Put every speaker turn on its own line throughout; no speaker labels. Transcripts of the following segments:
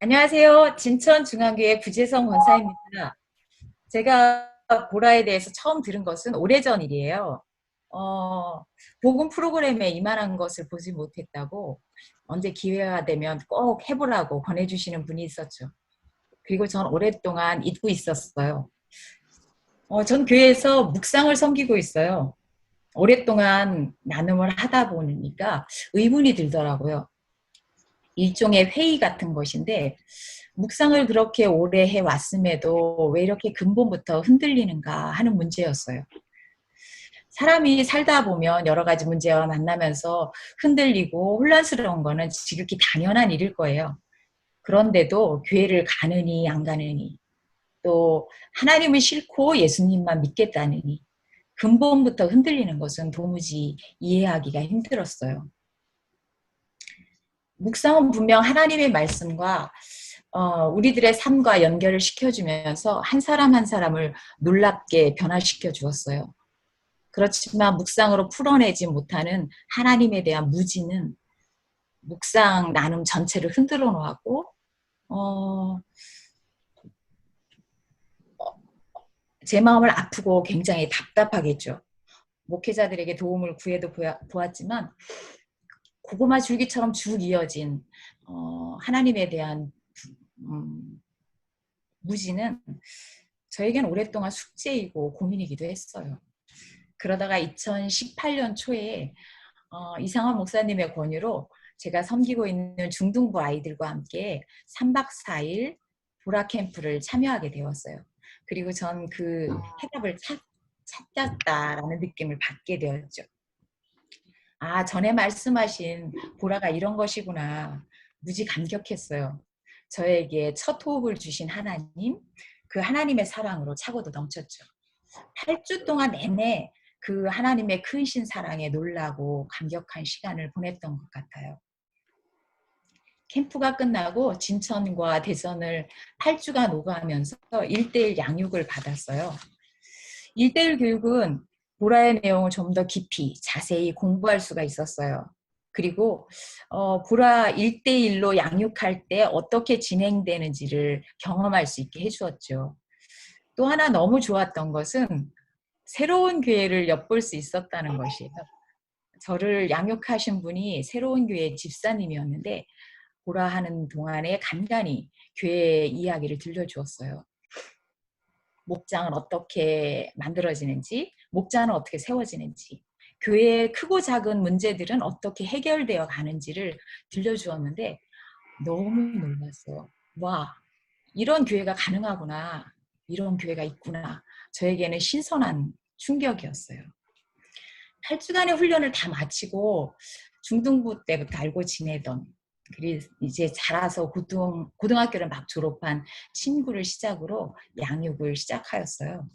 안녕하세요. 진천중앙교회 구재성 권사입니다. 제가 보라에 대해서 처음 들은 것은 오래전 일이에요. 복음 프로그램에 이만한 것을 보지 못했다고 언제 기회가 되면 꼭 해보라고 권해주시는 분이 있었죠. 그리고 전 오랫동안 잊고 있었어요. 전 교회에서 묵상을 섬기고 있어요. 오랫동안 나눔을 하다 보니까 의문이 들더라고요. 일종의 회의 같은 것인데 묵상을 그렇게 오래 해왔음에도 왜 이렇게 근본부터 흔들리는가 하는 문제였어요. 사람이 살다 보면 여러 가지 문제와 만나면서 흔들리고 혼란스러운 거는 지극히 당연한 일일 거예요. 그런데도 교회를 가느니 안 가느니 또 하나님을 싫고 예수님만 믿겠다느니 근본부터 흔들리는 것은 도무지 이해하기가 힘들었어요. 묵상은 분명 하나님의 말씀과 우리들의 삶과 연결을 시켜주면서 한 사람 한 사람을 놀랍게 변화시켜 주었어요. 그렇지만 묵상으로 풀어내지 못하는 하나님에 대한 무지는 묵상 나눔 전체를 흔들어 놓았고 제 마음을 아프고 굉장히 답답하겠죠. 목회자들에게 도움을 구해도 보았지만 고구마 줄기처럼 쭉 이어진 하나님에 대한 무지는 저에겐 오랫동안 숙제이고 고민이기도 했어요. 그러다가 2018년 초에 이상한 목사님의 권유로 제가 섬기고 있는 중등부 아이들과 함께 3박 4일 보라 캠프를 참여하게 되었어요. 그리고 전 그 해답을 찾았다라는 느낌을 받게 되었죠. 아, 전에 말씀하신 보라가 이런 것이구나. 무지 감격했어요. 저에게 첫 호흡을 주신 하나님, 그 하나님의 사랑으로 차고도 넘쳤죠. 8주 동안 내내 그 하나님의 크신 사랑에 놀라고 감격한 시간을 보냈던 것 같아요. 캠프가 끝나고 진천과 대전을 8주간 오가면서 1대1 양육을 받았어요. 1대1 교육은 보라의 내용을 좀 더 깊이 자세히 공부할 수가 있었어요. 그리고 보라 1대1로 양육할 때 어떻게 진행되는지를 경험할 수 있게 해주었죠. 또 하나 너무 좋았던 것은 새로운 교회를 엿볼 수 있었다는 것이에요. 저를 양육하신 분이 새로운 교회 집사님이었는데 보라 하는 동안에 간간히 교회 이야기를 들려주었어요. 목장은 어떻게 만들어지는지, 목장은 어떻게 세워지는지, 교회의 크고 작은 문제들은 어떻게 해결되어 가는지를 들려주었는데 너무 놀랐어요. 와, 이런 교회가 가능하구나. 이런 교회가 있구나. 저에게는 신선한 충격이었어요. 8주간의 훈련을 다 마치고 중등부 때부터 알고 지내던 그리고 이제 자라서 고등학교를 막 졸업한 친구를 시작으로 양육을 시작하였어요.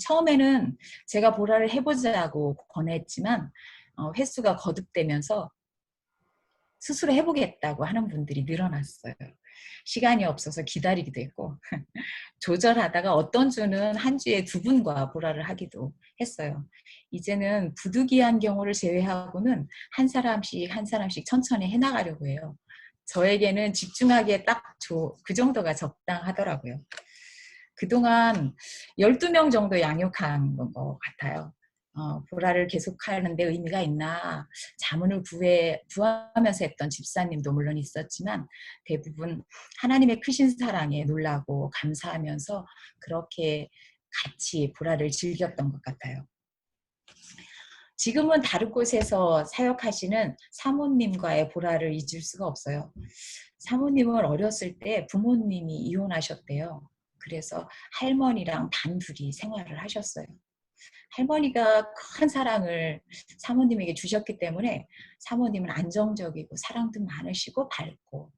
처음에는 제가 보라를 해보자고 권했지만 횟수가 거듭되면서 스스로 해보겠다고 하는 분들이 늘어났어요. 시간이 없어서 기다리기도 했고 조절하다가 어떤 주는 한 주에 2분과 보라를 하기도 했어요. 이제는 부득이한 경우를 제외하고는 한 사람씩 한 사람씩 천천히 해나가려고 해요. 저에게는 집중하기에 딱 그 정도가 적당하더라고요. 그동안 12명 정도 양육한 것 같아요. 보라를 계속하는데 의미가 있나 자문을 구하면서 했던 집사님도 물론 있었지만 대부분 하나님의 크신 사랑에 놀라고 감사하면서 그렇게 같이 보라를 즐겼던 것 같아요. 지금은 다른 곳에서 사역하시는 사모님과의 보라를 잊을 수가 없어요. 사모님은 어렸을 때 부모님이 이혼하셨대요. 그래서 할머니랑 단둘이 생활을 하셨어요. 할머니가 큰 사랑을 사모님에게 주셨기 때문에 사모님은 안정적이고 사랑도 많으시고 밝고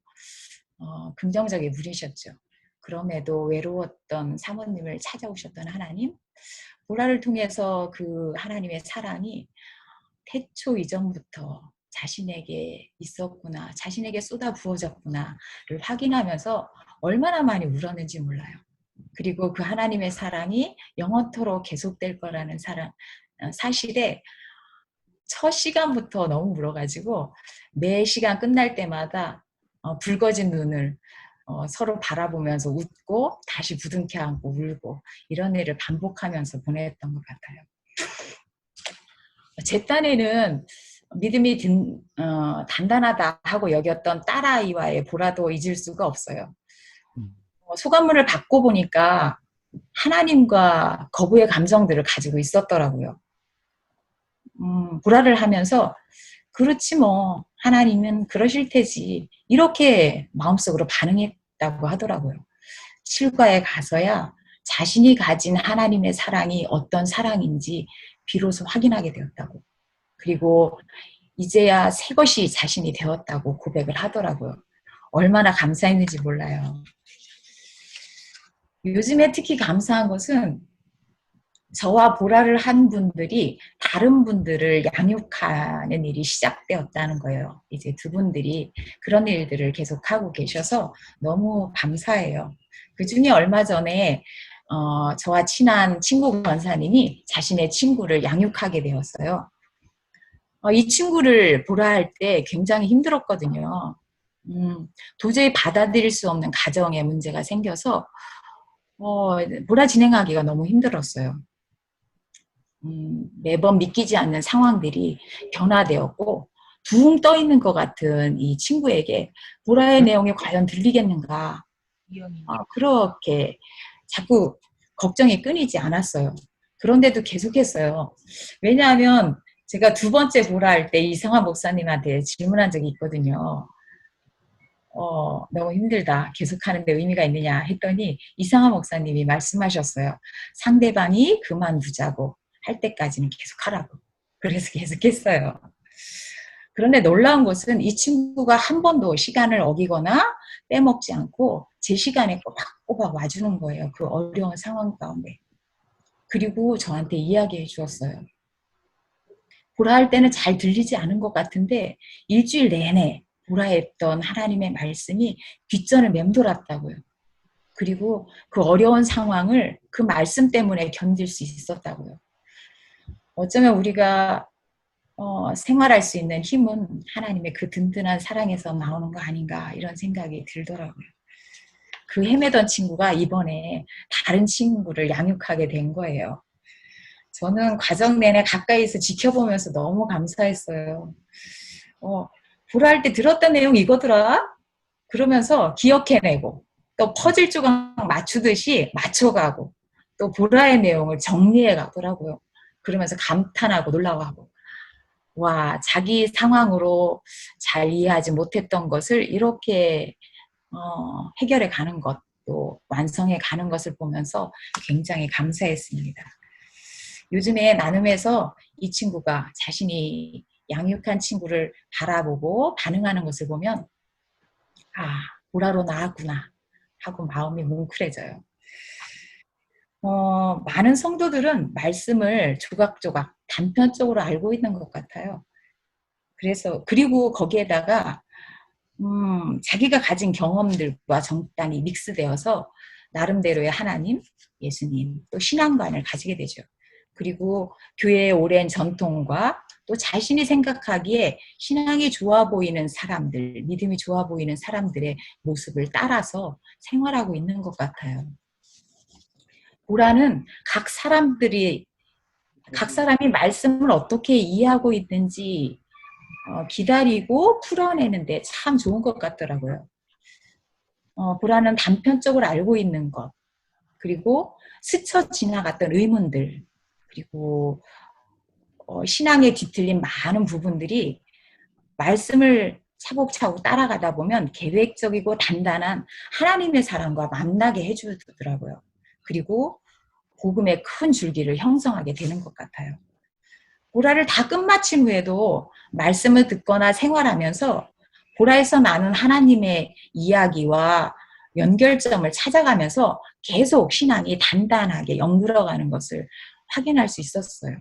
긍정적인 분이셨죠. 그럼에도 외로웠던 사모님을 찾아오셨던 하나님, 보라를 통해서 그 하나님의 사랑이 태초 이전부터 자신에게 있었구나, 자신에게 쏟아 부어졌구나를 확인하면서 얼마나 많이 울었는지 몰라요. 그리고 그 하나님의 사랑이 영원토록 계속될 거라는 사실에 첫 시간부터 너무 울어가지고 매 시간 끝날 때마다 붉어진 눈을 서로 바라보면서 웃고 다시 부둥켜 안고 울고 이런 일을 반복하면서 보냈던 것 같아요. 제 딴에는 믿음이 단단하다 하고 여겼던 딸아이와의 보라도 잊을 수가 없어요. 소감문을 받고 보니까 하나님과 거부의 감정들을 가지고 있었더라고요. 보라를 하면서 그렇지 뭐 하나님은 그러실 테지 이렇게 마음속으로 반응했다고 하더라고요. 실과에 가서야 자신이 가진 하나님의 사랑이 어떤 사랑인지 비로소 확인하게 되었다고. 그리고 이제야 새 것이 자신이 되었다고 고백을 하더라고요. 얼마나 감사했는지 몰라요. 요즘에 특히 감사한 것은 저와 보라를 한 분들이 다른 분들을 양육하는 일이 시작되었다는 거예요. 이제 두 분들이 그런 일들을 계속하고 계셔서 너무 감사해요. 그 중에 얼마 전에 저와 친한 친구 권사님이 자신의 친구를 양육하게 되었어요. 이 친구를 보라 할 때 굉장히 힘들었거든요. 도저히 받아들일 수 없는 가정에 문제가 생겨서 보라 진행하기가 너무 힘들었어요. 매번 믿기지 않는 상황들이 변화되었고 둥 떠 있는 것 같은 이 친구에게 보라의 내용이 과연 들리겠는가 그렇게 자꾸 걱정이 끊이지 않았어요. 그런데도 계속했어요. 왜냐하면 제가 두 번째 보라 할 때 이상한 목사님한테 질문한 적이 있거든요. 너무 힘들다. 계속하는데 의미가 있느냐 했더니 이상한 목사님이 말씀하셨어요. 상대방이 그만두자고 할 때까지는 계속하라고. 그래서 계속했어요. 그런데 놀라운 것은 이 친구가 한 번도 시간을 어기거나 빼먹지 않고 제 시간에 꼬박꼬박 와주는 거예요. 그 어려운 상황 가운데. 그리고 저한테 이야기해 주었어요. 보라 할 때는 잘 들리지 않은 것 같은데 일주일 내내 보라 했던 하나님의 말씀이 귓전을 맴돌았다고요. 그리고 그 어려운 상황을 그 말씀 때문에 견딜 수 있었다고요. 어쩌면 우리가 생활할 수 있는 힘은 하나님의 그 든든한 사랑에서 나오는 거 아닌가 이런 생각이 들더라고요. 그 헤매던 친구가 이번에 다른 친구를 양육하게 된 거예요. 저는 과정 내내 가까이서 지켜보면서 너무 감사했어요. 보라 할 때 들었던 내용 이거더라? 그러면서 기억해내고 또 퍼즐 조각 맞추듯이 맞춰가고 또 보라의 내용을 정리해 가더라고요. 그러면서 감탄하고 놀라워하고 와 자기 상황으로 잘 이해하지 못했던 것을 이렇게 해결해 가는 것 또 완성해 가는 것을 보면서 굉장히 감사했습니다. 요즘에 나눔에서 이 친구가 자신이 양육한 친구를 바라보고 반응하는 것을 보면 보라로 나왔구나 하고 마음이 뭉클해져요. 많은 성도들은 말씀을 조각조각 단편적으로 알고 있는 것 같아요. 그리고 거기에다가 자기가 가진 경험들과 정단이 믹스되어서 나름대로의 하나님, 예수님, 또 신앙관을 가지게 되죠. 그리고 교회의 오랜 전통과 또 자신이 생각하기에 신앙이 좋아 보이는 사람들, 믿음이 좋아 보이는 사람들의 모습을 따라서 생활하고 있는 것 같아요. 보라는 각 사람이 말씀을 어떻게 이해하고 있는지 기다리고 풀어내는데 참 좋은 것 같더라고요. 보라는 단편적으로 알고 있는 것, 그리고 스쳐 지나갔던 의문들, 그리고 신앙에 뒤틀린 많은 부분들이 말씀을 차곡차곡 따라가다 보면 계획적이고 단단한 하나님의 사랑과 만나게 해주더라고요. 그리고 복음의 큰 줄기를 형성하게 되는 것 같아요. 보라를 다 끝마친 후에도 말씀을 듣거나 생활하면서 보라에서 나눈 하나님의 이야기와 연결점을 찾아가면서 계속 신앙이 단단하게 연결어가는 것을 확인할 수 있었어요.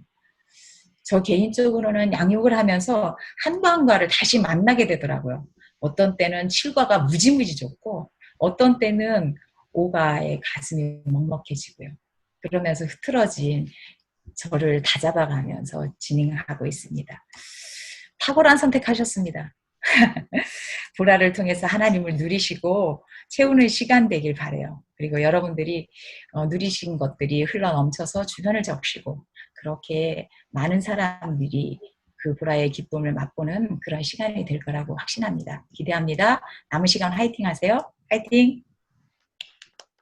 저 개인적으로는 양육을 하면서 한과한과를 다시 만나게 되더라고요. 어떤 때는 7과가 무지무지 좋고 어떤 때는 5과의 가슴이 먹먹해지고요. 그러면서 흐트러진 저를 다잡아가면서 진행하고 있습니다. 탁월한 선택하셨습니다. 보라를 통해서 하나님을 누리시고 채우는 시간 되길 바라요. 그리고 여러분들이 누리신 것들이 흘러 넘쳐서 주변을 적시고 그렇게 많은 사람들이 그 보라의 기쁨을 맛보는 그런 시간이 될 거라고 확신합니다. 기대합니다. 남은 시간 화이팅 하세요. 화이팅!